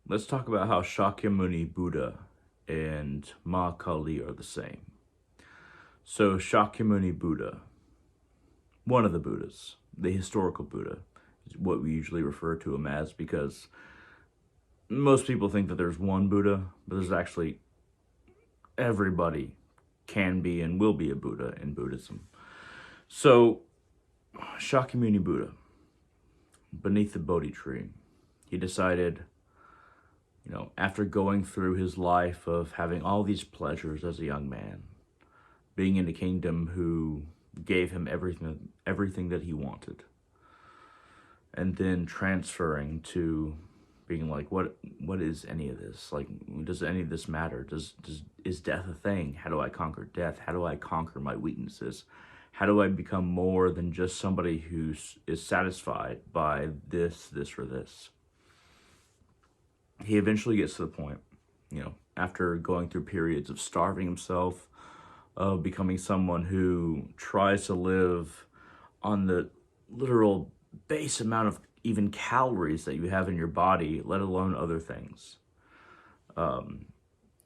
Let's talk about how Shakyamuni Buddha and Ma Kali are the same. So, Shakyamuni Buddha, one of the Buddhas, the historical Buddha, is what we usually refer to him as because most people think that there's one Buddha, but there's actually everybody can be and will be a Buddha in Buddhism. So, Shakyamuni Buddha, beneath the Bodhi tree, he decided, after going through his life of having all these pleasures as a young man, being in a kingdom who gave him everything that he wanted, and then transferring to being like, what is any of this? Like, does any of this matter? Is death a thing? How do I conquer death? How do I conquer my weaknesses? How do I become more than just somebody who is satisfied by this, or this? He eventually gets to the point, after going through periods of starving himself, of becoming someone who tries to live on the literal base amount of even calories that you have in your body, let alone other things.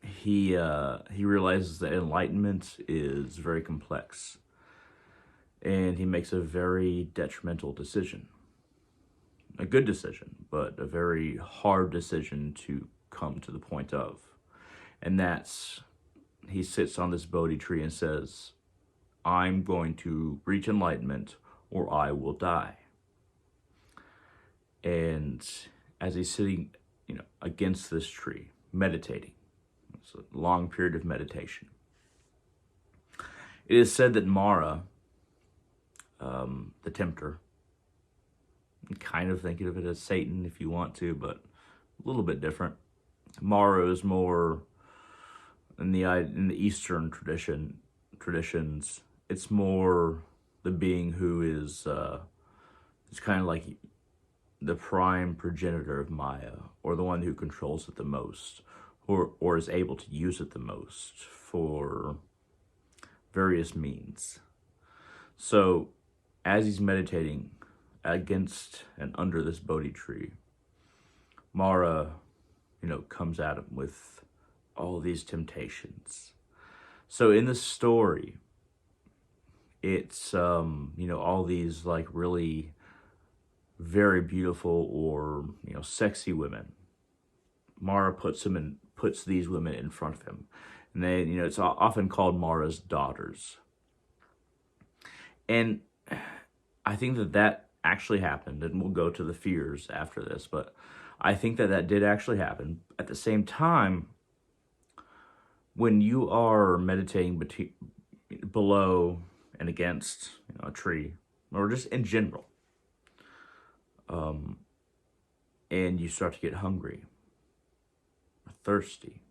He realizes that enlightenment is very complex, and he makes a very detrimental decision. A good decision, but a very hard decision to come to the point of. And that's, he sits on this Bodhi tree and says, I'm going to reach enlightenment or I will die. And as he's sitting, against this tree, meditating, it's a long period of meditation. It is said that Mara, the tempter, kind of thinking of it as Satan if you want to, but a little bit different. Mara is more in the Eastern traditions. It's more the being who is kind of like the prime progenitor of Maya, or the one who controls it the most, or is able to use it the most for various means. So, as he's meditating against and under this Bodhi tree, Mara, comes at him with all these temptations. So in the story, it's, all these like really very beautiful or, sexy women. Mara puts these women in front of him. And they, it's often called Mara's daughters. And I think that actually happened, and we'll go to the fears after this, but I think that did actually happen. At the same time, when you are meditating below and against a tree, or just in general, and you start to get hungry or thirsty,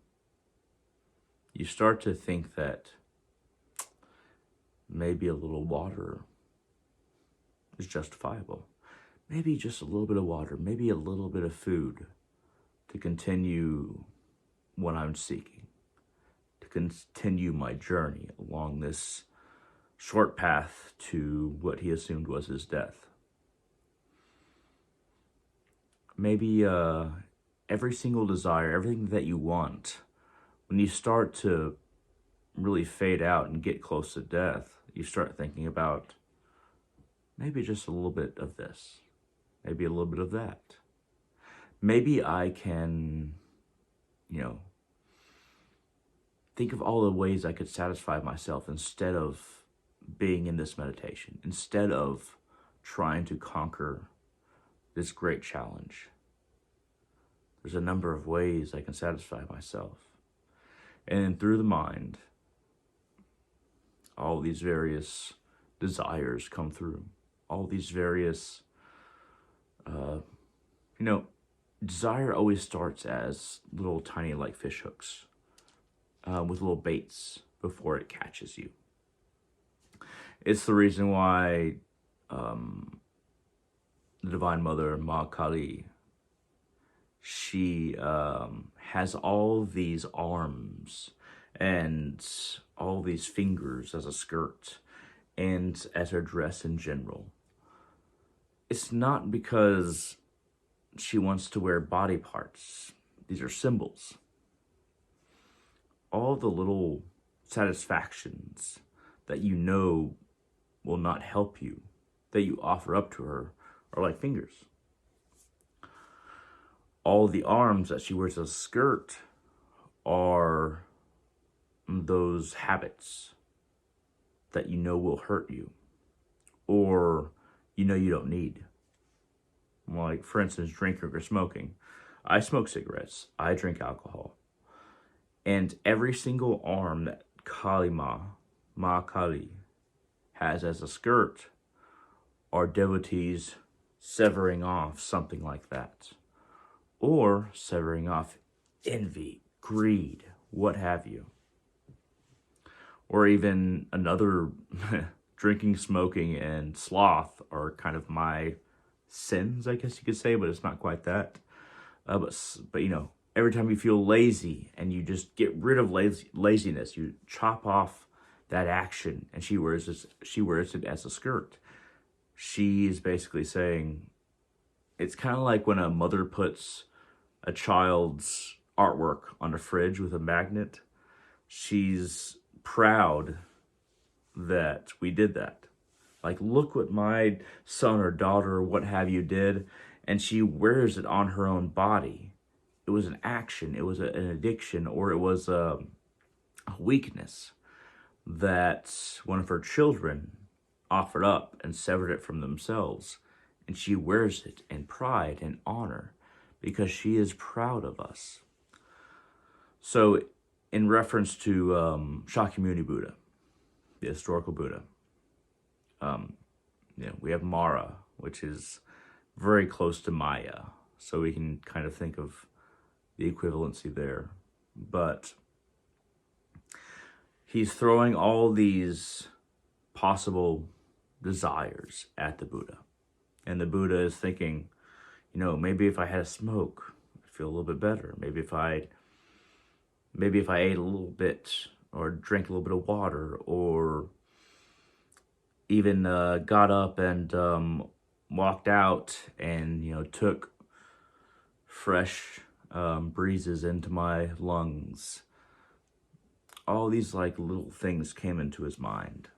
you start to think that maybe a little water is justifiable. Maybe just a little bit of water, maybe a little bit of food to continue what I'm seeking, to continue my journey along this short path to what he assumed was his death. Maybe every single desire, everything that you want, when you start to really fade out and get close to death, you start thinking about maybe just a little bit of this, maybe a little bit of that. Maybe I can, think of all the ways I could satisfy myself instead of being in this meditation, instead of trying to conquer this great challenge. There's a number of ways I can satisfy myself. And through the mind, all these various desires come through. All these various, desire always starts as little tiny like fish hooks with little baits before it catches you. It's the reason why the Divine Mother, Ma Kali, she has all these arms and all these fingers as a skirt and as her dress in general. It's not because she wants to wear body parts, These are symbols. All the little satisfactions that you know will not help you, that you offer up to her, are like fingers. All the arms that she wears as a skirt are those habits that you know will hurt you, or you know you don't need. Like, for instance, drinking or smoking. I smoke cigarettes. I drink alcohol. And every single arm that Ma Kali, has as a skirt are devotees severing off something like that. Or severing off envy, greed, what have you. Or even another, drinking, smoking, and sloth are kind of my sins, I guess you could say, but it's not quite that. But you know, every time you feel lazy and you just get rid of laziness, you chop off that action, and she wears it as a skirt. She's basically saying, it's kind of like when a mother puts a child's artwork on a fridge with a magnet. She's proud that we did that. Like, look what my son or daughter or what have you did, and she wears it on her own body. It was an action, it was an addiction, or it was a weakness that one of her children offered up and severed it from themselves. And she wears it in pride and honor because she is proud of us. So, in reference to Shakyamuni Buddha, the historical Buddha, we have Mara, which is very close to Maya. So we can kind of think of the equivalency there. But he's throwing all these possible desires at the Buddha. And the Buddha is thinking, maybe if I had a smoke, I'd feel a little bit better. Maybe if I ate a little bit, or drank a little bit of water, or even got up and walked out and, took fresh breezes into my lungs. All these like little things came into his mind.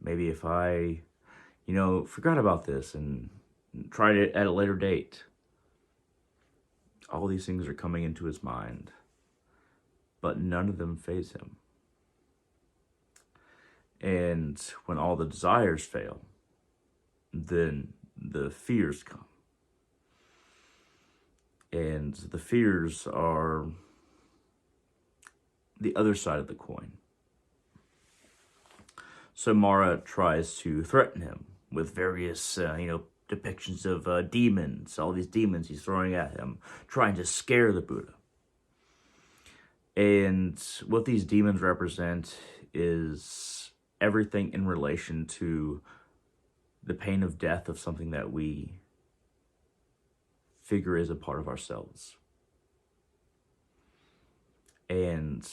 Maybe if I, forgot about this and tried it at a later date. All these things are coming into his mind, but none of them faze him. And when all the desires fail, then the fears come. And the fears are the other side of the coin. So Mara tries to threaten him with various, depictions of demons, all these demons he's throwing at him, trying to scare the Buddha. And what these demons represent is everything in relation to the pain of death of something that we figure is a part of ourselves. And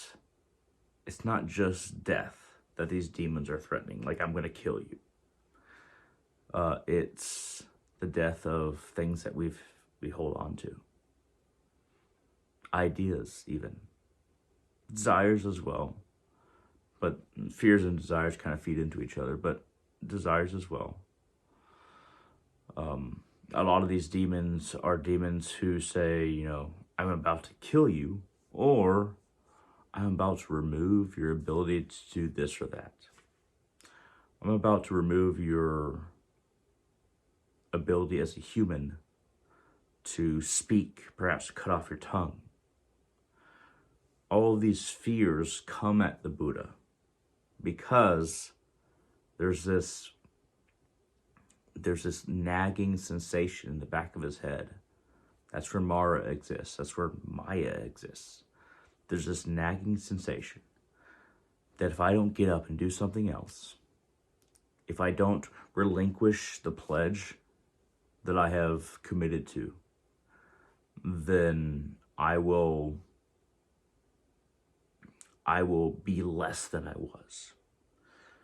it's not just death that these demons are threatening, like, I'm going to kill you. It's the death of things that we hold on to. Ideas, even. Desires as well. But fears and desires kind of feed into each other, but desires as well. A lot of these demons are demons who say, I'm about to kill you, or I'm about to remove your ability to do this or that. I'm about to remove your ability as a human to speak, perhaps cut off your tongue. All of these fears come at the Buddha because there's this nagging sensation in the back of his head. That's where Mara exists. That's where Maya exists. There's this nagging sensation that if I don't get up and do something else, if I don't relinquish the pledge that I have committed to, then I will be less than I was.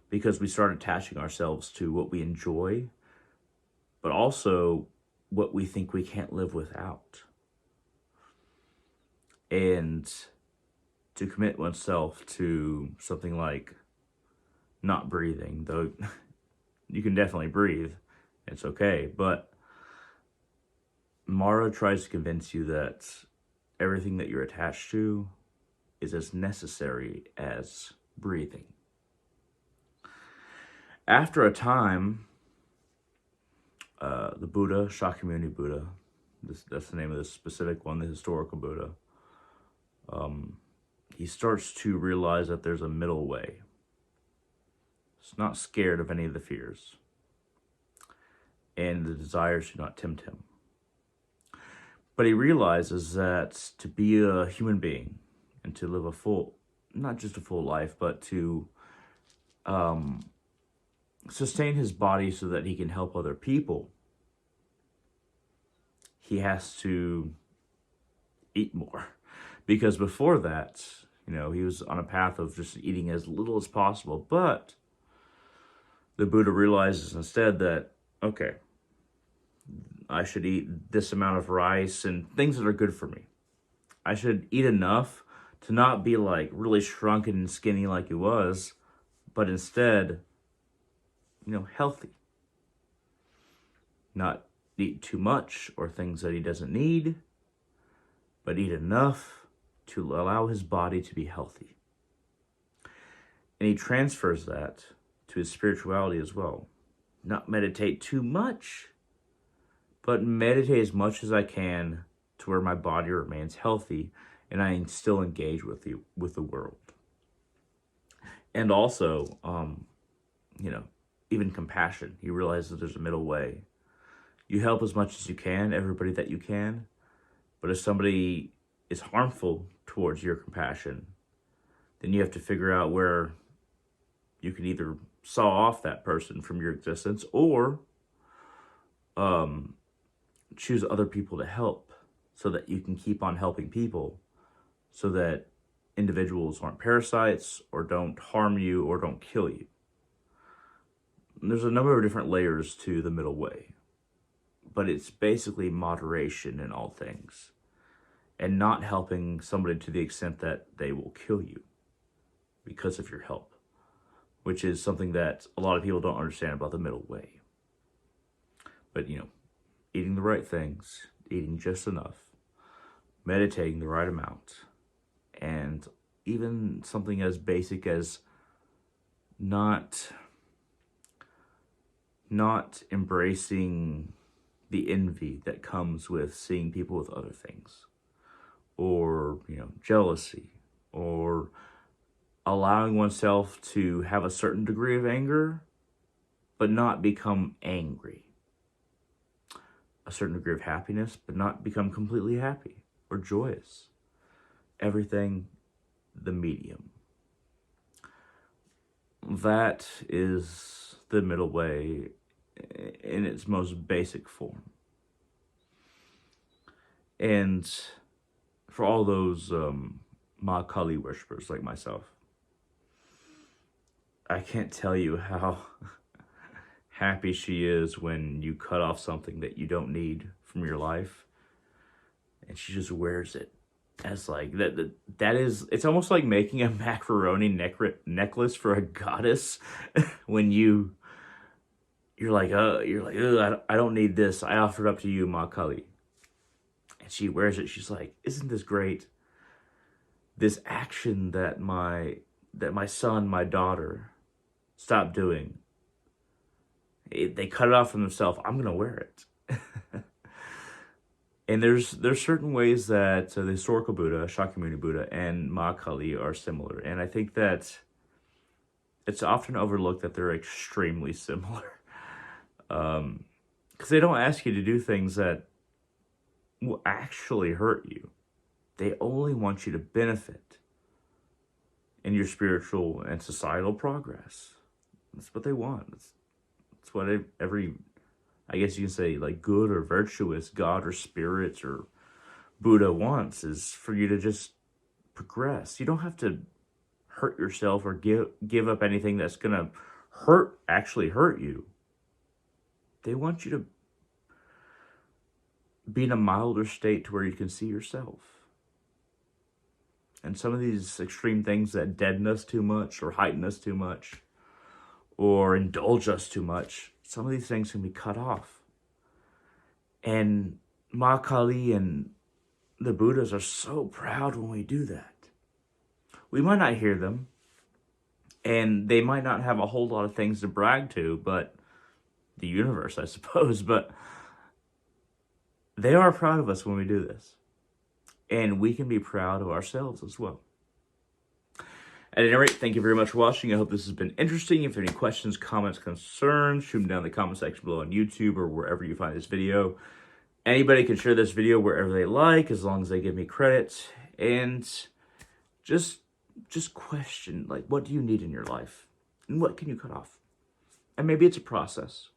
Because we start attaching ourselves to what we enjoy, but also what we think we can't live without. And to commit oneself to something like not breathing, though you can definitely breathe, it's okay, but Mara tries to convince you that everything that you're attached to is as necessary as breathing. After a time, the Buddha, Shakyamuni Buddha, that's the name of this specific one, the historical Buddha, he starts to realize that there's a middle way. He's not scared of any of the fears, and the desires do not tempt him. But he realizes that to be a human being and to live a full, not just a full life, but to sustain his body so that he can help other people, he has to eat more. Because before that, he was on a path of just eating as little as possible. But the Buddha realizes instead that, okay, I should eat this amount of rice and things that are good for me. I should eat enough to not be like really shrunken and skinny like he was, but instead, healthy. Not eat too much or things that he doesn't need, but eat enough to allow his body to be healthy. And he transfers that to his spirituality as well. Not meditate too much, but meditate as much as I can to where my body remains healthy and I still engage with the world. And also, even compassion. You realize that there's a middle way. You help as much as you can, everybody that you can, but if somebody is harmful towards your compassion, then you have to figure out where you can either saw off that person from your existence or choose other people to help so that you can keep on helping people so that individuals aren't parasites or don't harm you or don't kill you. And there's a number of different layers to the middle way, but it's basically moderation in all things and not helping somebody to the extent that they will kill you because of your help, which is something that a lot of people don't understand about the middle way. But, eating the right things, eating just enough, meditating the right amount, and even something as basic as not embracing the envy that comes with seeing people with other things, or, jealousy, or allowing oneself to have a certain degree of anger, but not become angry. A certain degree of happiness, but not become completely happy or joyous. Everything, the medium. That is the middle way in its most basic form. And for all those Ma Kali worshippers like myself, I can't tell you how happy she is when you cut off something that you don't need from your life, and she just wears it as like that is, it's almost like making a macaroni necklace for a goddess. When you're like, I don't need this, I offer it up to you, Ma Kali. And she wears it. She's like, isn't this great? This action that my son, my daughter stopped doing, they cut it off from themselves. I'm gonna wear it. And there's certain ways that the historical Buddha, Shakyamuni Buddha, and Ma Kali are similar, and I think that it's often overlooked that they're extremely similar, because they don't ask you to do things that will actually hurt you. They only want you to benefit in your spiritual and societal progress. That's what they want. That's what every, I guess you can say, like, good or virtuous God or spirit or Buddha wants, is for you to just progress. You don't have to hurt yourself or give up anything that's gonna actually hurt you. They want you to be in a milder state to where you can see yourself. And some of these extreme things that deaden us too much, or heighten us too much, or indulge us too much, some of these things can be cut off. And Ma Kali and the Buddhas are so proud when we do that. We might not hear them, and they might not have a whole lot of things to brag to, but the universe, I suppose, but they are proud of us when we do this. And we can be proud of ourselves as well. At any rate, thank you very much for watching. I hope this has been interesting. If you have any questions, comments, concerns, shoot them down in the comment section below on YouTube or wherever you find this video. Anybody can share this video wherever they like, as long as they give me credit. And just question, like, what do you need in your life? And what can you cut off? And maybe it's a process,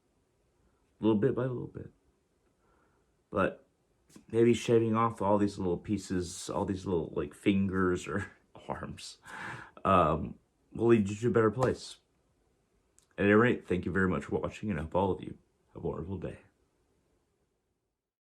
little bit by little bit. But maybe shaving off all these little pieces, all these little, like, fingers or arms, will lead you to a better place. At any rate, thank you very much for watching, and I hope all of you have a wonderful day.